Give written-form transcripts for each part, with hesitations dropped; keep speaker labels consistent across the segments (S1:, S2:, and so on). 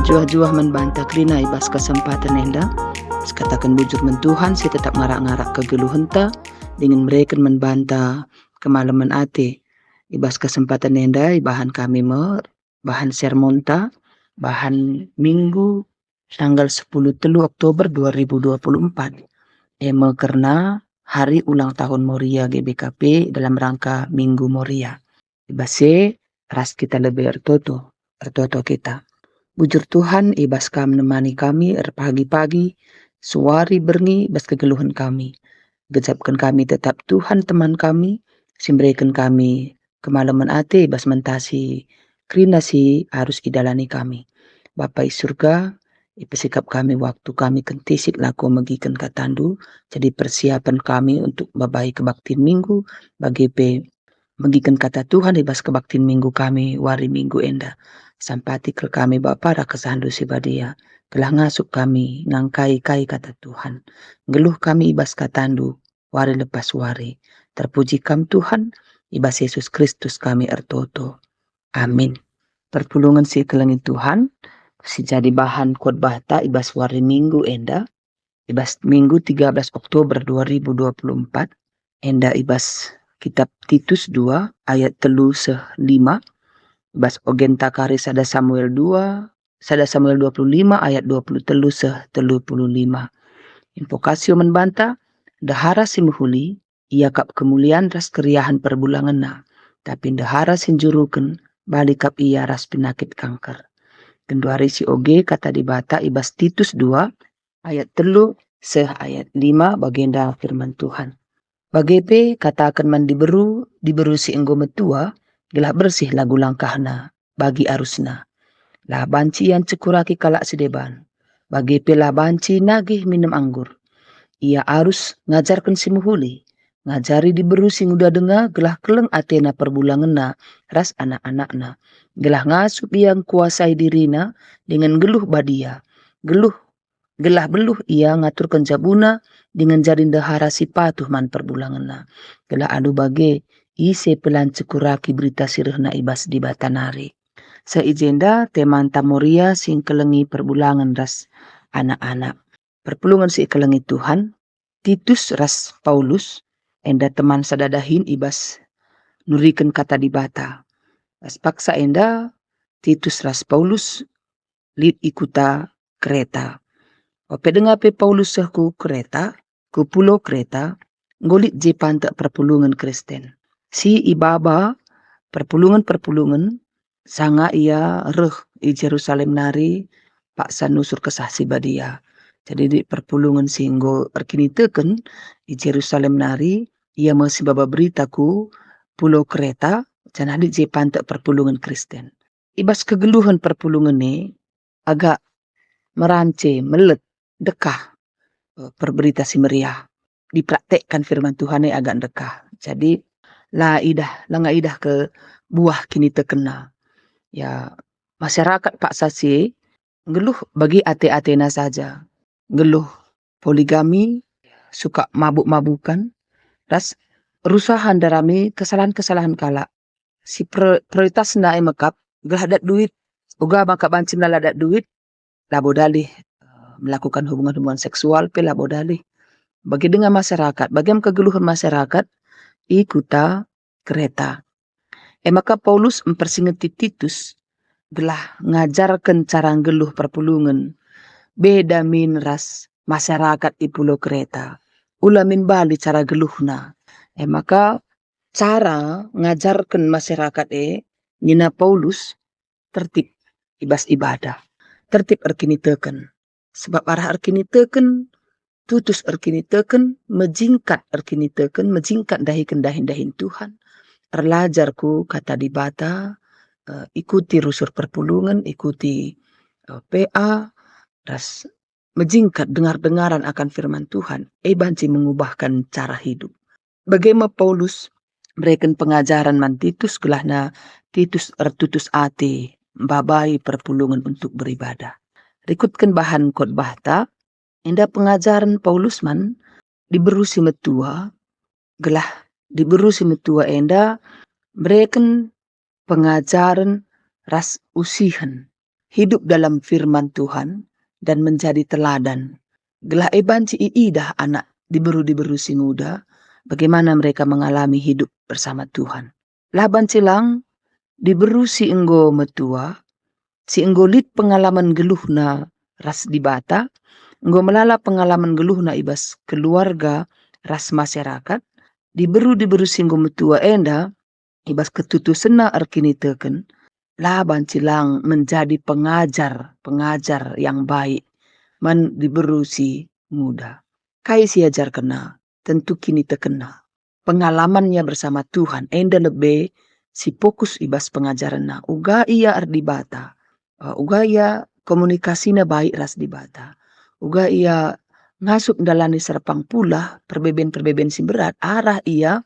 S1: Juah-juah membantah klina ibas kesempatan enda. Sekatakan bujur mentuhan, saya tetap ngarak-ngarak kegeluhan ta dengan mereka membantah kemalaman ate. Ibas kesempatan enda, bahan kami bahan sermon ta, bahan minggu tanggal 10 Oktober 2024. Karena hari ulang tahun Moria GBKP dalam rangka Minggu Moria. Ibase ras kita lebih ertoto kita. Bujur Tuhan ibas kam menemani kami pagi-pagi, suari berni bas kegeluhan kami. Gejapkan kami tetap Tuhan teman kami, simbrekan kami kemalaman ate bas mentasi krinasi harus idalani kami. Bapa surga, ipesikap kami waktu kami kentisik laku magikan katandu, jadi persiapan kami untuk babai kebaktin minggu, bagi magikan kata Tuhan ibas kebaktin minggu kami, wari minggu enda. Sampati ke kami Bapa rakesandu si badia. Telah ngasup kami ngangkai-kai kata Tuhan. Geluh kami ibas katandu, wari lepas wari. Terpuji kam Tuhan, ibas Yesus Kristus kami ertoto. Amin. Perpulungan si kelengin Tuhan, si jadi bahan khotbah ta ibas wari minggu enda. Ibas minggu 13 Oktober 2024. Enda ibas kitab Titus 2 ayat 3-5. Bas ogen takari sada Samuel 25 ayat 23-35. Invokasio membantah, dahara simuhuli, ia kap kemuliaan ras keriahan perbulangan na, tapi dahara sinjuruken, balik kap ia ras penyakit kanker. Kenduari si oge kata dibata ibas Titus 2 ayat 3 ayat 5 bagenda firman Tuhan. Bagepe katakan man diberu si enggo metua, gelah bersih lagu langkahna bagi arusna. Lah banci yang cekuraki kalak sedeban. Bagi pela banci nagih minum anggur. Ia arus ngajarkan si muhuli. Ngajari diberu sing udah dengar gelah keleng atena perbulanganna ras anak-anakna. Gelah ngasup yang kuasai dirina dengan geluh badia. Gelah beluh ia ngaturkan jabuna dengan jarin dahara si patuh man perbulanganna. Gelah adu bage ise pelan cekuraki berita sirehna ibas di batanari. Seijenda teman tamoria sing kelengi perbulangan ras anak-anak. Perpulungan si kelengi Tuhan, Titus ras Paulus, enda teman sadadahin ibas nuriken kata di bata. As paksa enda Titus ras Paulus lid ikuta kereta. Ope dengape Paulus ku kereta, ku pulau kereta, ngolit je pantak perpulungan Kristen. Si ibaba perpulungan sanga ia reh i Jerusalem nari paksa nusur kesah si badia. Jadi di perpulungan singgo erkini teken i Jerusalem nari ia masih baba beritaku pulau kereta jangan di je pantak perpulungan Kristen. Ibas kegeluhan perpulungan ni agak merance, melet, dekah perberita si meriah. Dipraktekkan firman Tuhan ni agak dekah. Jadi langa idah ke buah kini terkena. Ya masyarakat Pak Sasi ngeluh bagi ate-atena saja. Ngeluh poligami, suka mabuk-mabukan, ras rusahan darami kesalahan-kesalahan kala. Si prioritas na mekap geladat duit, uga maka bancim ladat duit, labo dalih melakukan hubungan-hubungan seksual pe labo dalih. Bagi dengan masyarakat, bagaimana kegeluhan masyarakat ikuta kereta. Maka Paulus mempersingeti Titus gelah ngajarkan cara geluh perpulungan. Beda min ras masyarakat di pulau kereta. Ulamin bali cara geluhna. Maka cara ngajarkan masyarakat nina Paulus tertib ibas ibadah. Tertib erkini teken. Sebab arah erkini teken, tutus erkini teken, mejingkat erkini teken, mejingkat dahin Tuhan. Erlajarku kata di bata, ikuti rusur perpulungan, ikuti PA, ras mejingkat dengar-dengaran akan firman Tuhan, banci mengubahkan cara hidup. Bagaimana Paulus berikan pengajaran man Titus, gelahna Titus ertutus ate, babai perpulungan untuk beribadah. Rikutkan bahan khotbah ta, indah pengajaran Paulus man diberusi metua, gelah diberusi metua enda berikan pengajaran ras usihan hidup dalam firman Tuhan, dan menjadi teladan. Gelah banci iidah anak diberu si muda, bagaimana mereka mengalami hidup bersama Tuhan. Laban silang diberu si enggo metua, si enggo lit pengalaman geluhna ras di bata, enggo melala pengalaman geluhna ibas keluarga ras masyarakat, diberu si enggo metua enda, ibas ketutusena arkini teken, laban silang menjadi pengajar yang baik, man diberu si muda. Kai si ajar kena, tentu kini terkena. Pengalamannya bersama Tuhan, enda lebih si fokus ibas pengajaranna. Uga ia ardibata, uga ia komunikasinya baik ras dibata. Uga ia ngasup dalani serpang pula perbeben si berat, arah ia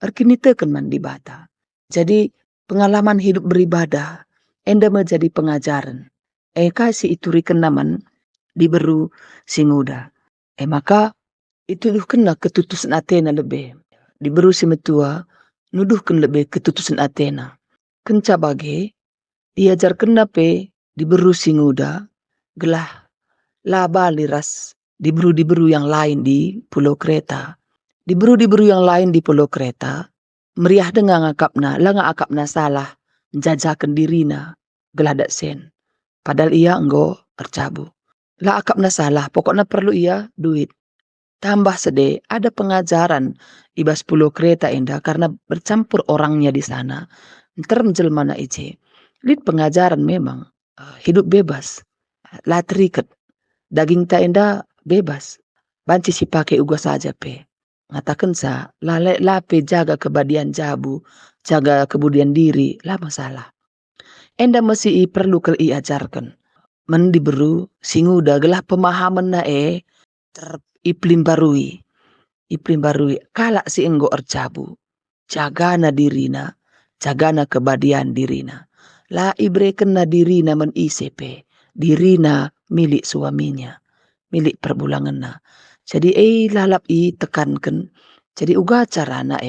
S1: arkini teken man dibata. Jadi pengalaman hidup beribadah, enda menjadi pengajaran. Kasih iturikan naman diberu si muda. Maka itu kena ketutusan Athena lebih. Diberu si metua, nuduhkan lebih ketutusan Athena. Kenca bagi, diajar kena pe, diberu si muda, gelah laba liras, diberu yang lain di Pulau Kreta. Diberu yang lain di Pulau Kreta, meriah dengan ngakapna, lah ngakapna salah, menjajakan dirina, geladak sen. Padahal ia enggo tercabu. Lah akapna salah, pokoknya perlu ia duit. Tambah sedih, ada pengajaran ibas Pulau Kreta indah karena bercampur orangnya di sana. Ntar jelmana ice. Lid pengajaran memang hidup bebas. Lah terikat. Daging ta indah bebas. Banci si pakai uga saja pe. Ngatakan sa, lape jaga kebadian jabu, jaga kemudian diri, lah masalah. Enda masih perlu ke ajarkan. Mendiberu singuda gelah pemahaman na iklim barui. Kala si enggo ercabu. Jagana dirina, jagana kebadian dirina. La ibreken na dirina men isepe. Dirina milik suaminya, milik perbulangan na. Jadi lalap tekankan. Jadi uga carana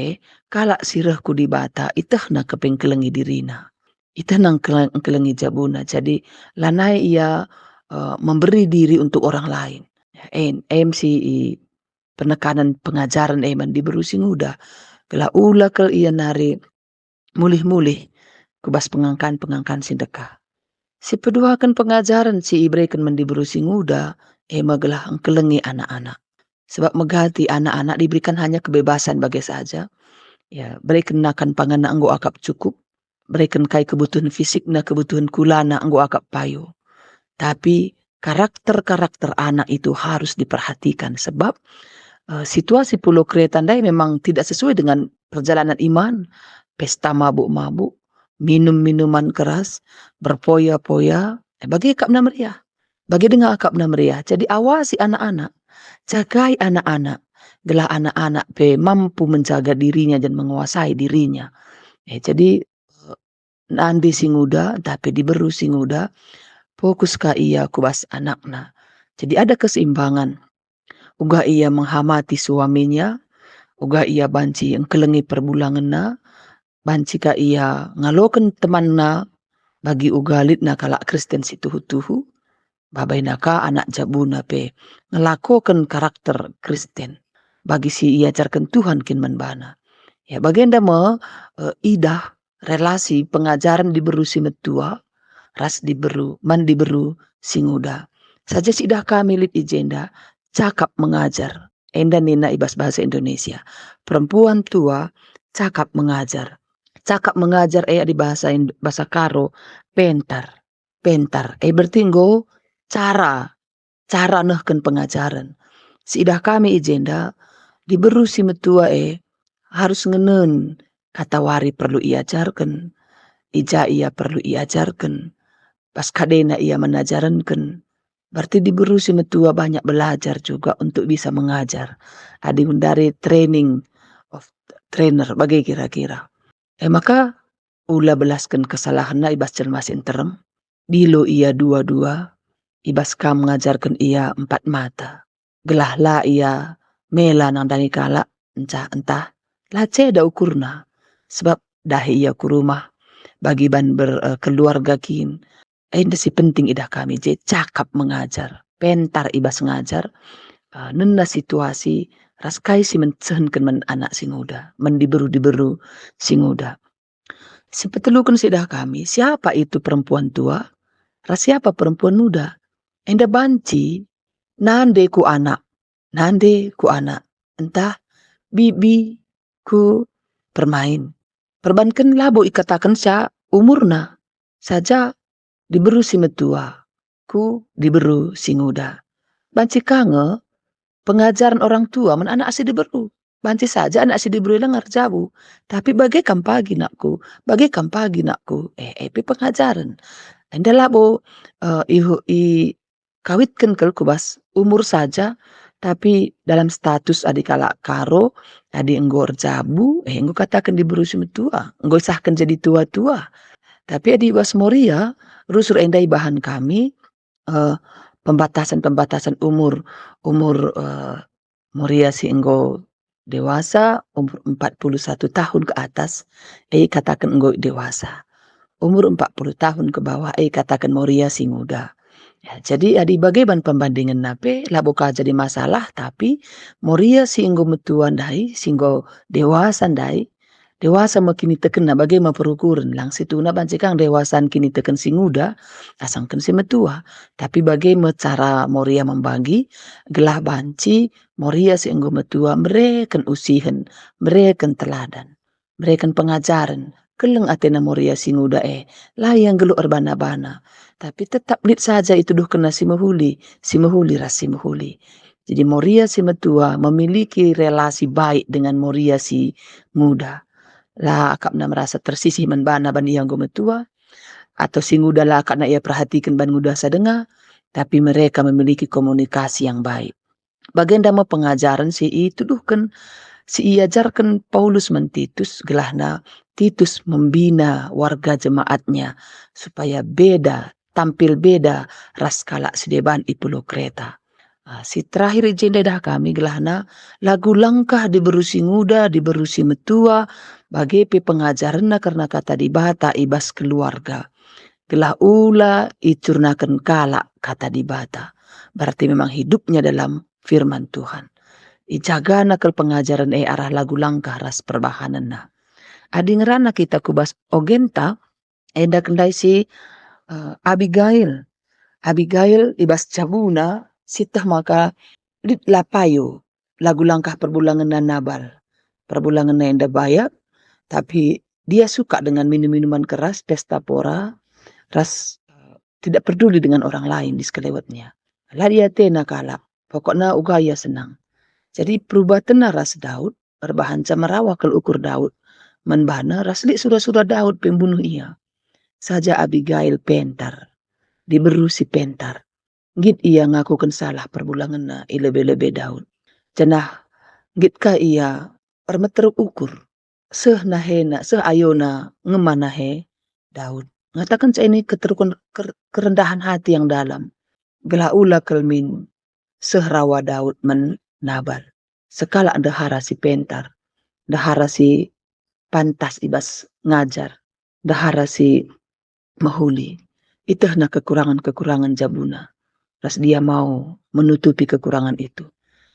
S1: kala sirahku di bata itah na kepengkelengi dirina. Itah nang kelengi jabuna. Jadi lanai ia memberi diri untuk orang lain. MC penekanan pengajaran eman di berusi muda. Kala ula kel ia nari mulih-mulih kubas pengangkan sedekah. Si peduakan pengajaran si ibreken mendi berusi muda magalah engkelengi anak-anak. Sebab megati anak-anak diberikan hanya kebebasan bagi saja. Ya, berikan nakan pangan anggo akap cukup. Berikan kai kebutuhan fisik na kebutuhan kulana anggo akap payo. Tapi karakter anak itu harus diperhatikan sebab situasi Pulau Kreta Ndai memang tidak sesuai dengan perjalanan iman. Pesta mabuk-mabuk, minum minuman keras, berpoya-poya. Bagi akapna meriah. Bagi dengar akapna meriah. Jadi awasi anak-anak. Jagai anak-anak. Gelah anak-anak pe mampu menjaga dirinya dan menguasai dirinya. Jadi nandi singuda tapi diberu singuda fokus ka ia kubas anakna. Jadi ada keseimbangan. Uga ia menghamati suaminya, uga ia banci engkelengi perbulanganna, banci ka ia ngaloken temanna bagi uga litna kalak Kristen situhu-tuhu, babai naka anak jabuna pe ngelakokan karakter Kristen bagi si ia ajarkan Tuhan kin menbana. Ya bagenda me idah relasi pengajaran diberu si metua, ras diberu, man diberu singuda. Saja si idah kami lit ijenda, cakap mengajar. Enda nina ibas bahasa Indonesia. Perempuan tua cakap mengajar. Cakap mengajar di bahasa Karo pentar. Berarti nggo cara nehken pengajaran. Si idah kami ijenda diberu si metua harus ngenen kata wari perlu iajarkan. Ija ia perlu iajarkan. Pas kadena ia menajarankan. Berarti diberu si metua banyak belajar juga untuk bisa mengajar. Adi dari training of trainer bagi kira-kira. Maka ula belaskan kesalahan na ibas celmasin terem. Dilo ia dua-dua. Ibas kam mengajarkan ia 4 mata. Gelah la ia mela nang dani kala. Entah. La ceda ukurna. Sebab dahi ia ku rumah. Bagi ban berkeluarga kin. enda si penting idah kami je cakap mengajar, pentar ibas ngajar, nena situasi raskai si mencehenkan men anak si muda, mendiberu-diberu si muda. Sepetelukan sidah kami, siapa itu perempuan tua? Siapa perempuan muda? Enda banci, nande ku anak, entah bibi ku permain. Perbankan labo ikatakan sya umurna, saja diberu si metua, ku diberu si muda. Banci kange pengajaran orang tua men anak si diberu. Banci saja anak si diberu lengar jabu. Tapi bagaikan pagi nakku, bagaikan pagi nakku. Epi pengajaran. Enda labo kawitkan kel kubas umur saja, tapi dalam status adikala karo, adi enggor jabu, enggo katakan diberu si metua, enggo sahkan jadi tua-tua. Tapi adi was moria, rusur endai bahan kami, pembatasan-pembatasan umur moria si enggo dewasa, umur 41 tahun ke atas, katakan enggo dewasa. Umur 40 tahun ke bawah, katakan moria si muda. Ya, jadi adi bagaimana pembandingan nape, labuka jadi masalah, tapi moria si enggo metuan dai, si enggo dewasa dai, dewasa makini teken na bagaimana perukuran lang situ na bancikang dewasan kini teken si muda, asangkan si metua. Tapi bagaimana cara moria membagi, gelah banci, moria si enggo metua, mereka usihan, mereka teladan, mereka pengajaran, keleng atena moria si muda layang gelu erbana-bana. Tapi tetap lit saja itu duh kena si mahuli ras si mahuli. Jadi moria si metua memiliki relasi baik dengan moria si muda. Lah akapna merasa tersisih man bana ban ia metua, atau si muda lah akapna ia perhatikan ban muda sadenga, tapi mereka memiliki komunikasi yang baik. Bagaimana pengajaran si itu duh kan si iajarkan Paulus men Titus, gelahna Titus membina warga jemaatnya supaya beda, tampil beda ras kala sedeban ipulo kereta. Si terakhir jenda dah kami gelahna lagu langkah diberusi muda, diberusi metua, bagi pengajaran karena kata dibata ibas keluarga. Gelah ula icurnakan kala kata dibata. Berarti memang hidupnya dalam firman Tuhan. Ijaga nakal pengajaran arah lagu langkah ras perbahanan na. Adi ngerana kita kubas ogenta, enda kendai si Abigail. Abigail ibas cabuna, sitah maka lit lapayo. Lagu langkah perbulangan na Nabal. Perbulangan na enda bayak, tapi dia suka dengan minum-minuman keras, pesta pora, ras tidak peduli dengan orang lain di sekelewatnya. Lah dia tena kala, pokoknya ugaya senang. Jadi perubatan ras Daud, berbahan camarawa kel ukur Daud, menbana rasli surah-surah Daud pembunuh ia. Saja Abigail pentar, diberu si pentar. Git ia ngakukan salah perbulangan na ilebe-lebe Daud. Cenah, git ka ia permeteruk ukur. Seh nahena, seh ayona ngemanahe Daud. Ngatakan saya ini keterukan kerendahan hati yang dalam. Gelaula kelmin seh rawa Daud men Nabal. Sekala dahara si pentar, dahara si pantas ibas ngajar, dahara si mahuli. Itu na kekurangan-kekurangan jabuna. Ras dia mau menutupi kekurangan itu.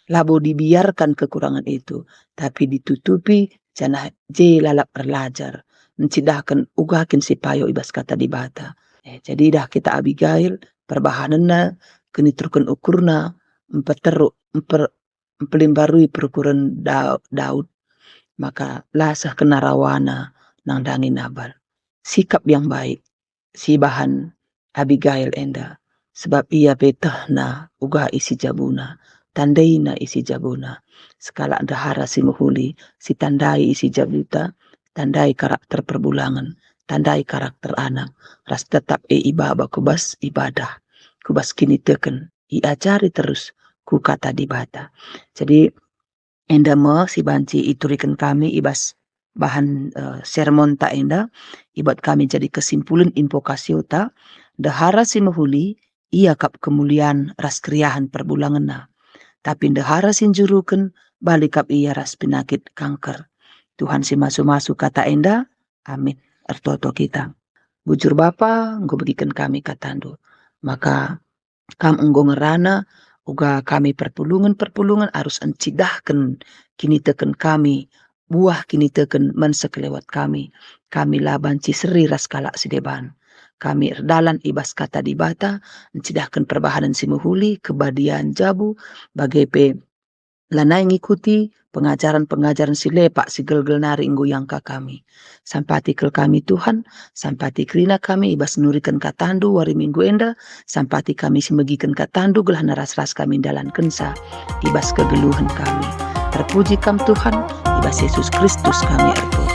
S1: Labo dibiarkan kekurangan itu, tapi ditutupi janah je lalap berlajar. Mencidahkan ugakin si payo ibas kata dibata. Jadi dah kita Abigail, perbahananna, keniturkan ukurna, mempelimbarui perukuran Daud, maka lasah kenarawana nang dangi Nabal. Sikap yang baik, si bahan Abigail enda, sebab ia betahna uga isi jabuna, tandaina isi jabuna. Sekala dahara si muhuli, si tandai isi jabuta, tandai karakter perbulangan, tandai karakter anak, ras tetap ibaba kubas ibadah, kubas kini teken, iajari terus ku kata dibata. Jadi enda mo si banci iturikan kami ibas bahan sermon ta enda, ibat kami jadi kesimpulan invokasi ta, dahara si mahuli, ia kap kemuliaan ras kriahan perbulangan na. Tapi dahara sin jurukan, balik kap ia ras penyakit kanker. Tuhan si masu-masu kata enda, amin. Ertoto kita. Bujur Bapa nggo bagikan kami katandu. Maka kam enggo ngerana uga kami perpulungan-perpulungan arus encidahken kini teken kami, buah kini teken mensekelewat kami. Kami laban ciseri ras kalak sideban. Kami erdalan ibas kata di bata, encidahkan perbahanan simuhuli, kebadian jabu, bagai pe lanai ngikuti pengajaran-pengajaran si lepak si gelgel nari inggo ka kami. Sampati kel kami Tuhan, sampati kerina kami ibas nurikan katandu wari minggu enda, sampati kami simegikan katandu gelah naras-ras kami dalan kensa, ibas kegeluhan kami. Terpuji kam Tuhan, ibas Yesus Kristus kami erto.